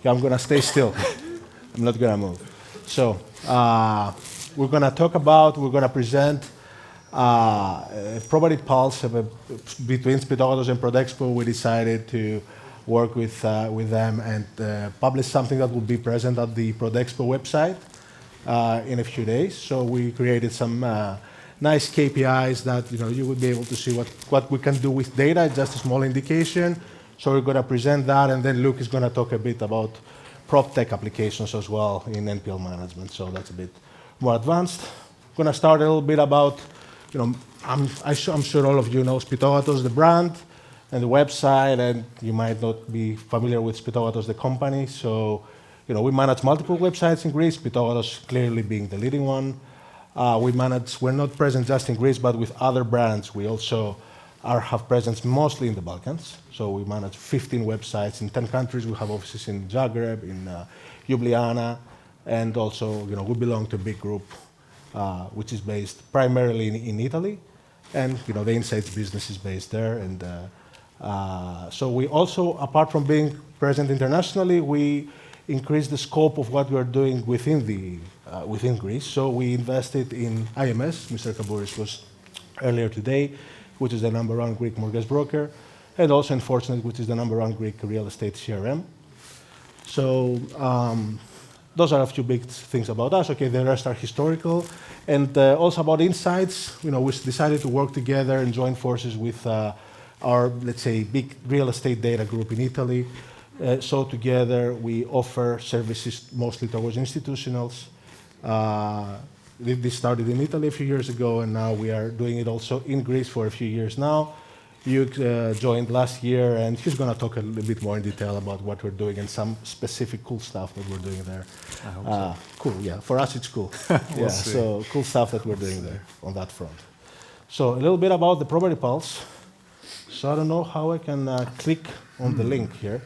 I'm going to stay still. I'm not going to move. So we're going to present property pulse between Spitogatos and Prodexpo. We decided to work with them and publish something that will be present at the Prodexpo website in a few days. So we created some nice KPIs that you would be able to see what we can do with data, just a small indication. So we're going to present that, and then Luke is going to talk a bit about prop tech applications as well in NPL management. So that's a bit more advanced. I'm going to start a little bit about, I'm sure all of you know Spitogatos, the brand, and the website, and you might not be familiar with Spitogatos, the company. So, we manage multiple websites in Greece, Spitogatos clearly being the leading one. We're not present just in Greece, but with other brands. We also have presence mostly in the Balkans. So we manage 15 websites in 10 countries. We have offices in Zagreb, in Ljubljana, and also, we belong to a big group, which is based primarily in Italy, and the Insights business is based there. And so we also, apart from being present internationally, we increased the scope of what we are doing within Greece. So we invested in IMS. Mr. Kabouris was earlier today, which is the #1 Greek mortgage broker, and also in Fortunate, which is the #1 Greek real estate CRM. So those are a few big things about us. Okay, the rest are historical. And also about Insights, we decided to work together and join forces with our, let's say, big real estate data group in Italy. So together we offer services mostly towards institutionals. This started in Italy a few years ago, and now we are doing it also in Greece for a few years now. You joined last year, and he's going to talk a little bit more in detail about what we're doing and some specific cool stuff that we're doing there. I hope so. Cool, yeah. For us, it's cool. We'll see. So cool stuff that we're doing there on that front. So a little bit about the Property Pulse. So I don't know how I can click on the link here.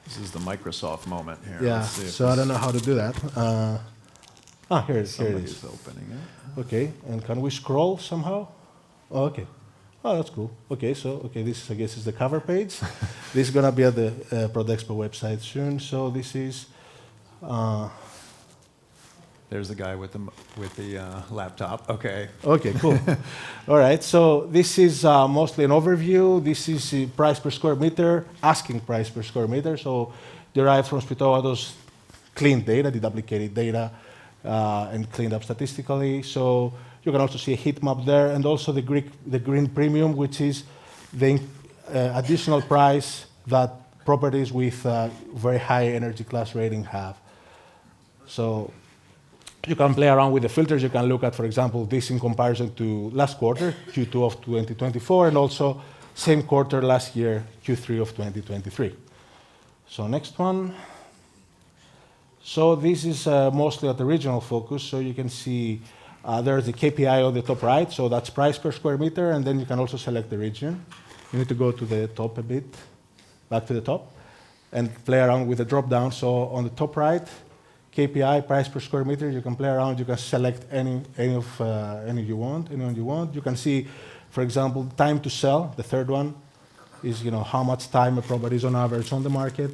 This is the Microsoft moment here. Yeah, so I don't know how to do that. Here it is. Somebody's opening it. Okay, and can we scroll somehow? Oh, okay. Oh, that's cool. Okay, this I guess is the cover page. This is gonna be at the Prodexpo website soon. So this is. There's the guy with the laptop. Okay. Okay, cool. All right. So this is mostly an overview. This is price per square meter, asking price per square meter. So derived from Spitogatos clean data, deduplicated data. And cleaned up statistically. So you can also see a heat map there, and also the green premium, which is the additional price that properties with very high energy class rating have. So you can play around with the filters. You can look at, for example, this in comparison to last quarter, Q2 of 2024, and also same quarter last year, Q3 of 2023. So next one. So this is mostly at the regional focus. So you can see there's the KPI on the top right. So that's price per square meter. And then you can also select the region. You need to go to the top a bit, back to the top, and play around with the drop down. So on the top right, KPI, price per square meter, you can play around. You can select anyone you want. You can see, for example, time to sell. The third one is how much time a property is on average on the market.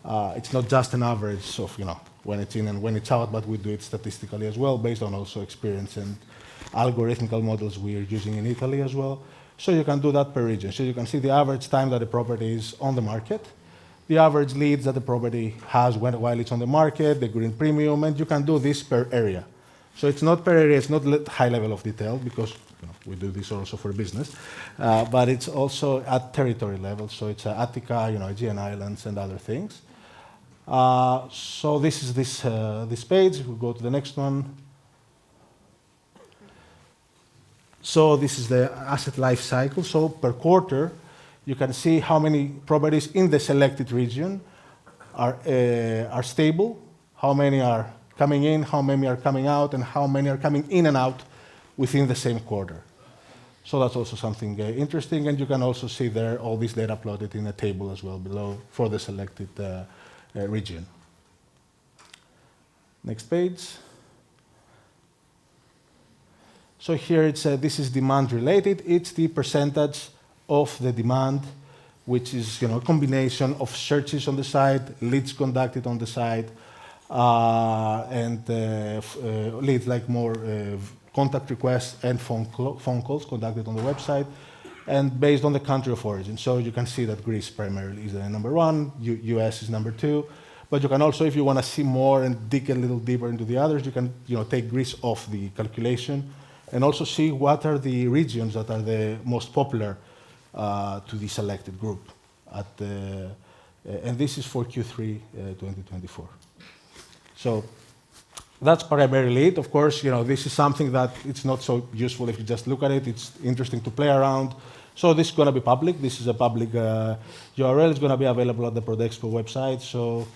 It's not just an average of when it's in and when it's out, but we do it statistically as well, based on also experience and algorithmical models we are using in Italy as well. So you can do that per region. So you can see the average time that a property is on the market, the average leads that the property has while it's on the market, the green premium, and you can do this per area. So it's not per area, it's not high level of detail, because we do this also for business, but it's also at territory level. So it's Attica, Aegean Islands, and other things. So this is this page. We'll go to the next one. So this is the asset life cycle. So per quarter, you can see how many properties in the selected region are stable, how many are coming in, how many are coming out, and how many are coming in and out within the same quarter. So that's also something interesting, and you can also see there all this data plotted in a table as well below for the selected region. Next page. So here it's this is demand related. It's the percentage of the demand, which is a combination of searches on the site, leads conducted on the site, and leads like more contact requests and phone calls conducted on the website, and based on the country of origin. So you can see that Greece primarily is number one, US is number two, but you can also, if you want to see more and dig a little deeper into the others, you can take Greece off the calculation and also see what are the regions that are the most popular to the selected group. And this is for Q3 2024. So that's primarily it. Of course, this is something that it's not so useful if you just look at it. It's interesting to play around. So this is going to be public. This is a public URL. It's going to be available at the Prodexpo website. So,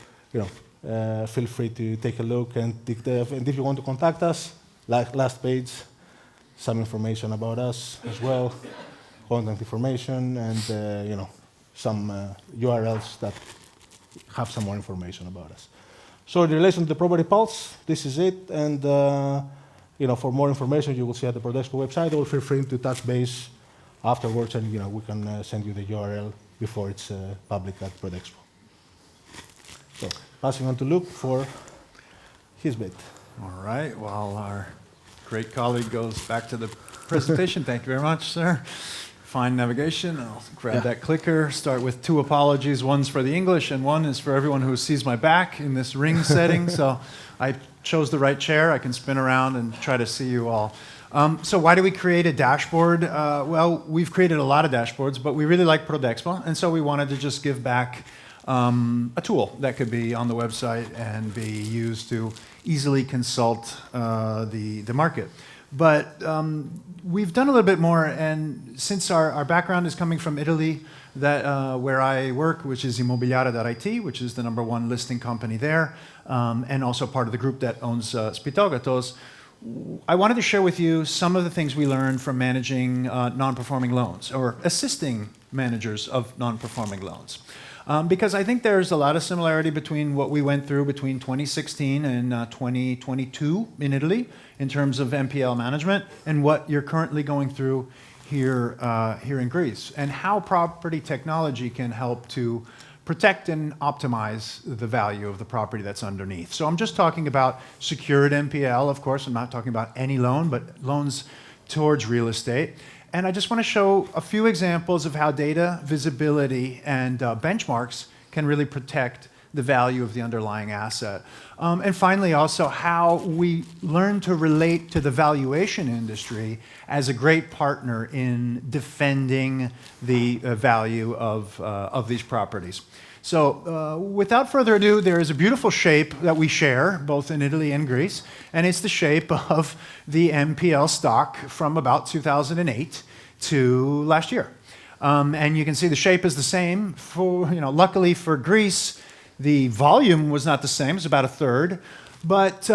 feel free to take a look and dig there. And if you want to contact us, last page, some information about us as well, contact information, and some URLs that have some more information about us. So in relation to the Property Pulse, this is it. And for more information, you will see at the Prodexpo website, or feel free to touch base afterwards, and we can send you the URL before it's public at Prodexpo. So passing on to Luke for his bit. All right, while our great colleague goes back to the presentation, thank you very much, sir. Fine navigation. I'll grab that clicker, start with 2 apologies. One's for the English, and one is for everyone who sees my back in this ring setting. So I chose the right chair. I can spin around and try to see you all. So why do we create a dashboard? Well, we've created a lot of dashboards, but we really like Prodexpo, and so we wanted to just give back a tool that could be on the website and be used to easily consult the market. But we've done a little bit more, and since our background is coming from Italy, where I work, which is Immobiliare.it, which is the #1 listing company there, and also part of the group that owns Spitogatos, I wanted to share with you some of the things we learned from managing non-performing loans, or assisting managers of non-performing loans. Because I think there's a lot of similarity between what we went through between 2016 and 2022 in Italy in terms of NPL management, and what you're currently going through here in Greece, and how property technology can help to protect and optimize the value of the property that's underneath. So I'm just talking about secured NPL, of course. I'm not talking about any loan, but loans towards real estate. And I just want to show a few examples of how data, visibility, and benchmarks can really protect the value of the underlying asset. And finally, also how we learn to relate to the valuation industry as a great partner in defending the value of these properties. So without further ado, there is a beautiful shape that we share, both in Italy and Greece, and it's the shape of the NPL stock from about 2008 to last year. And you can see the shape is the same. Luckily for Greece, the volume was not the same, it's about a third, but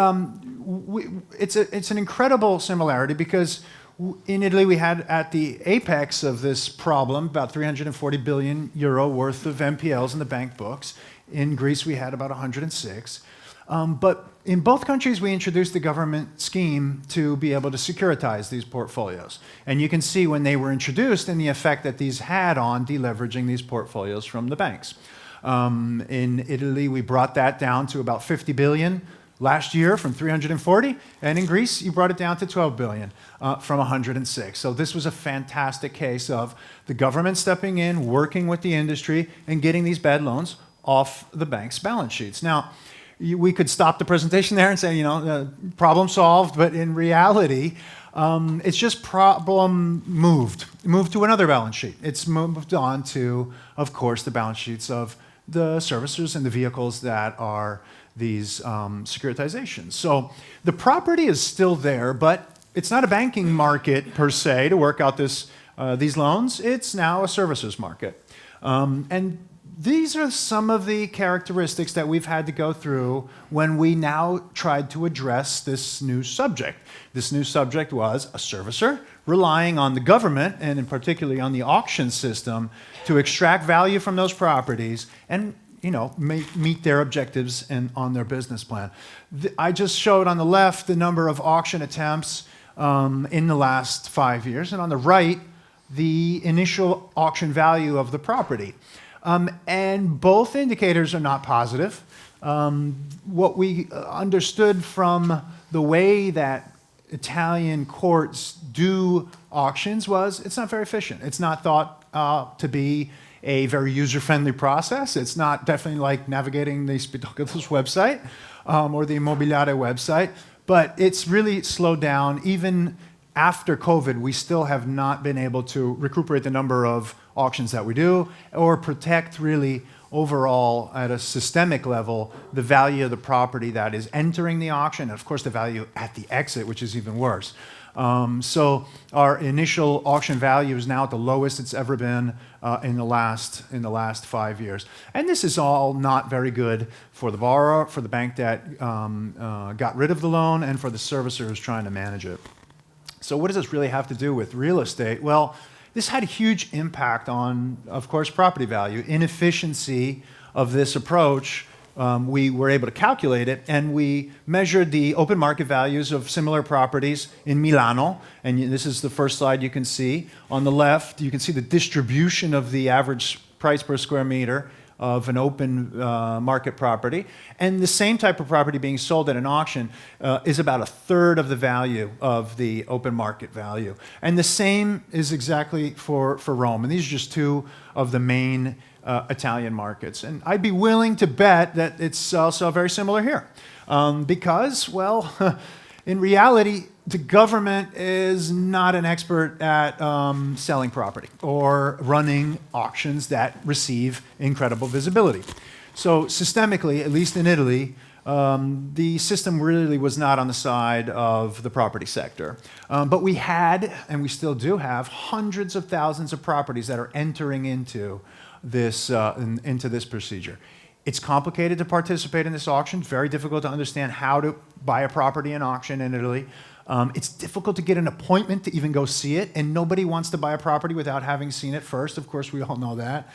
it's an incredible similarity, because in Italy we had at the apex of this problem about 340 billion euro worth of NPLs in the bank books. In Greece we had about 106. But in both countries we introduced the government scheme to be able to securitize these portfolios. And you can see when they were introduced and the effect that these had on deleveraging these portfolios from the banks. In Italy, we brought that down to about 50 billion last year from 340, and in Greece, you brought it down to 12 billion from 106. So this was a fantastic case of the government stepping in, working with the industry, and getting these bad loans off the bank's balance sheets. Now, we could stop the presentation there and say, problem solved, but in reality, it's just problem moved to another balance sheet. It's moved on to, of course, the balance sheets of the servicers and the vehicles that are these securitizations. So the property is still there, but it's not a banking market per se to work out these loans. It's now a servicers market. And these are some of the characteristics that we've had to go through when we now tried to address this new subject. This new subject was a servicer relying on the government, and in particularly on the auction system, to extract value from those properties and meet their objectives and on their business plan. I just showed on the left the number of auction attempts in the last 5 years, and on the right, the initial auction value of the property. And both indicators are not positive. What we understood from the way that Italian courts do auctions was it's not very efficient. It's not thought to be a very user-friendly process. It's not definitely like navigating the Spitogatos website or the Immobiliare website, but it's really slowed down. Even after COVID, we still have not been able to recuperate the number of auctions that we do or protect really overall at a systemic level the value of the property that is entering the auction, and of course the value at the exit, which is even worse. So our initial auction value is now at the lowest it's ever been in the last 5 years. And this is all not very good for the borrower, for the bank that got rid of the loan, and for the servicer who's trying to manage it. So what does this really have to do with real estate? Well, this had a huge impact on, of course, property value. Inefficiency of this approach, we were able to calculate it, and we measured the open market values of similar properties in Milano. And this is the first slide you can see. On the left, you can see the distribution of the average price per square meter of an open market property. And the same type of property being sold at an auction is about a third of the value of the open market value. And the same is exactly for Rome. And these are just two of the main Italian markets. And I'd be willing to bet that it's also very similar here. Because, well, in reality, the government is not an expert at selling property or running auctions that receive incredible visibility. So systemically, at least in Italy, the system really was not on the side of the property sector. But we had, and we still do have, hundreds of thousands of properties that are entering into this procedure. It's complicated to participate in this auction. It's very difficult to understand how to buy a property in auction in Italy. It's difficult to get an appointment to even go see it, and nobody wants to buy a property without having seen it first. Of course, we all know that.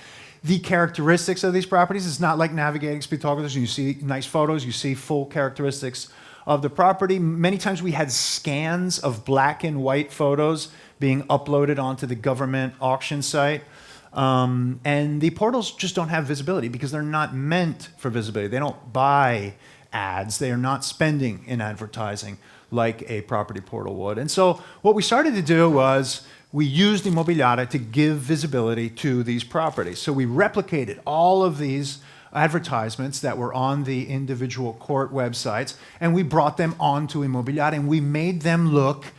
The characteristics of these properties is not like navigating Spitogatos, and you see nice photos, you see full characteristics of the property. Many times we had scans of black and white photos being uploaded onto the government auction site. And the portals just don't have visibility because they're not meant for visibility. They don't buy ads. They are not spending in advertising like a property portal would. And so what we started to do was we used Immobiliare to give visibility to these properties. So we replicated all of these advertisements that were on the individual court websites, and we brought them onto Immobiliare, and we made them look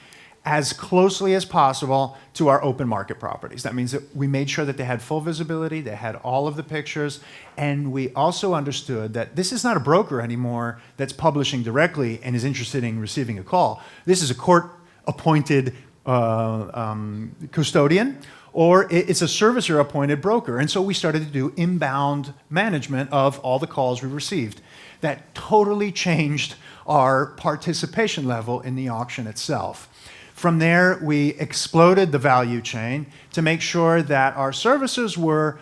as closely as possible to our open market properties. That means that we made sure that they had full visibility, they had all of the pictures, and we also understood that this is not a broker anymore that's publishing directly and is interested in receiving a call. This is a court-appointed custodian, or it's a servicer-appointed broker. And so we started to do inbound management of all the calls we received. That totally changed our participation level in the auction itself. From there, we exploded the value chain to make sure that our servicers were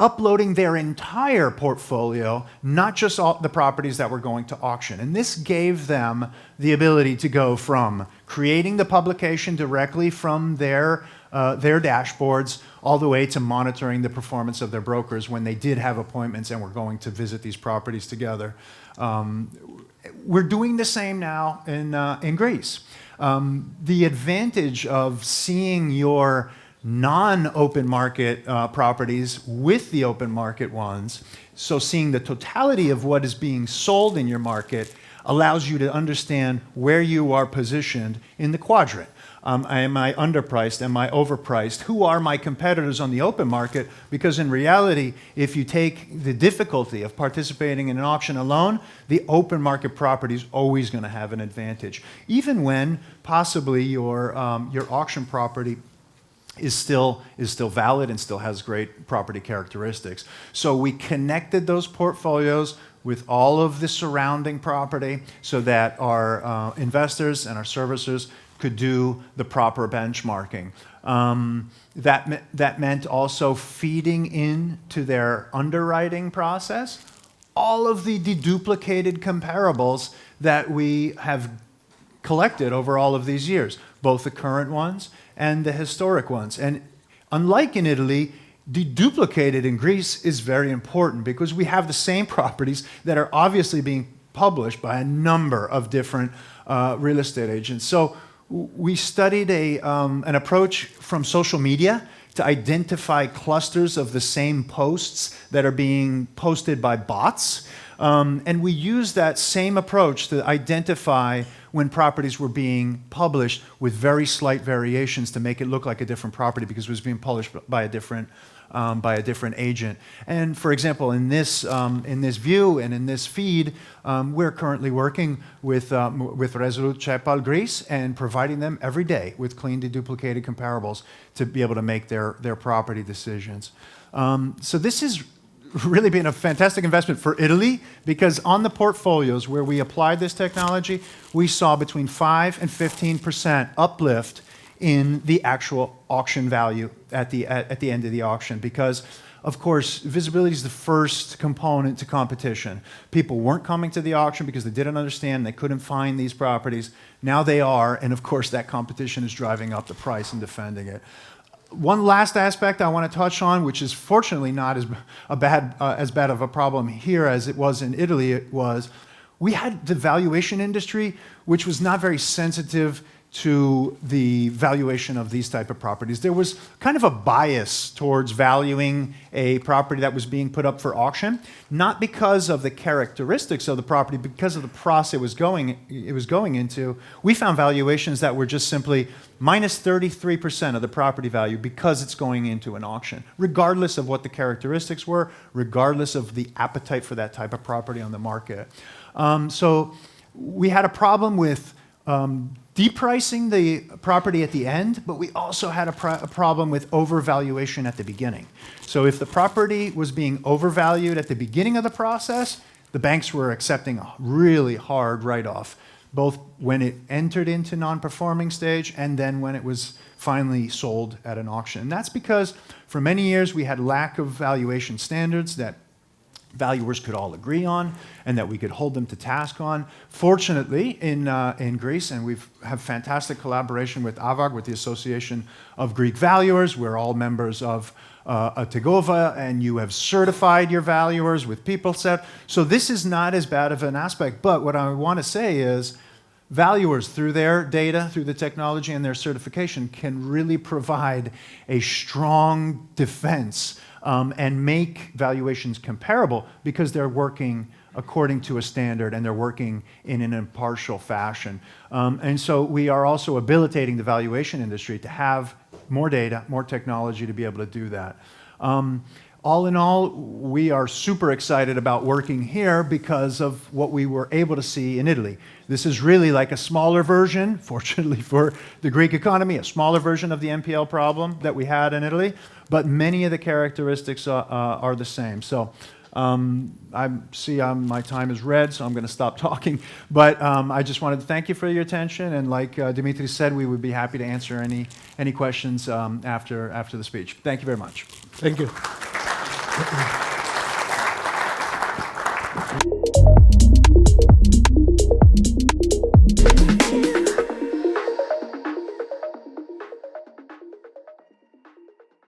uploading their entire portfolio, not just all the properties that were going to auction. And this gave them the ability to go from creating the publication directly from their dashboards all the way to monitoring the performance of their brokers when they did have appointments and were going to visit these properties together. We're doing the same now in Greece. The advantage of seeing your non-open market properties with the open market ones, so seeing the totality of what is being sold in your market, allows you to understand where you are positioned in the quadrant. Am I underpriced? Am I overpriced? Who are my competitors on the open market? Because in reality, if you take the difficulty of participating in an auction alone, the open market property is always going to have an advantage, even when possibly your auction property is still valid and still has great property characteristics. So we connected those portfolios with all of the surrounding property so that our investors and our servicers could do the proper benchmarking. That meant also feeding into their underwriting process all of the deduplicated comparables that we have collected over all of these years, both the current ones and the historic ones. And unlike in Italy, deduplicated in Greece is very important because we have the same properties that are obviously being published by a number of different real estate agents. So we studied an approach from social media to identify clusters of the same posts that are being posted by bots. And we used that same approach to identify when properties were being published with very slight variations to make it look like a different property because it was being published by a different agent. And for example, in this view and in this feed, we're currently working with Resolute Cepal Greece and providing them every day with clean deduplicated comparables to be able to make their property decisions. So this has really been a fantastic investment for Italy because on the portfolios where we applied this technology, we saw between 5 and 15% uplift in the actual auction value at the end of the auction because, of course, visibility is the first component to competition. People weren't coming to the auction because they didn't understand, they couldn't find these properties. Now they are, and of course that competition is driving up the price and defending it. One last aspect I want to touch on, which is fortunately not as bad of a problem here as it was in Italy, was we had the valuation industry, which was not very sensitive to the valuation of these type of properties. There was kind of a bias towards valuing a property that was being put up for auction, not because of the characteristics of the property, because of the process it was going into. We found valuations that were just simply minus 33% of the property value because it's going into an auction, regardless of what the characteristics were, regardless of the appetite for that type of property on the market. So we had a problem with depricing the property at the end, but we also had a problem with overvaluation at the beginning. So if the property was being overvalued at the beginning of the process, the banks were accepting a really hard write-off, both when it entered into non-performing stage and then when it was finally sold at an auction. And that's because for many years we had lack of valuation standards that valuers could all agree on and that we could hold them to task on. Fortunately, in Greece, and we have fantastic collaboration with AVAG, with the Association of Greek Valuers. We're all members of Tegova, and you have certified your valuers with PeopleSet. So this is not as bad of an aspect. But what I want to say is valuers, through their data, through the technology and their certification, can really provide a strong defense and make valuations comparable because they're working according to a standard and they're working in an impartial fashion. And so we are also habilitating the valuation industry to have more data, more technology to be able to do that. All in all, we are super excited about working here because of what we were able to see in Italy. This is really like a smaller version, fortunately for the Greek economy, a smaller version of the NPL problem that we had in Italy, but many of the characteristics are the same. So I see my time is red, so I'm going to stop talking. But I just wanted to thank you for your attention, and like Dimitris said, we would be happy to answer any questions after the speech. Thank you very much. Thank you.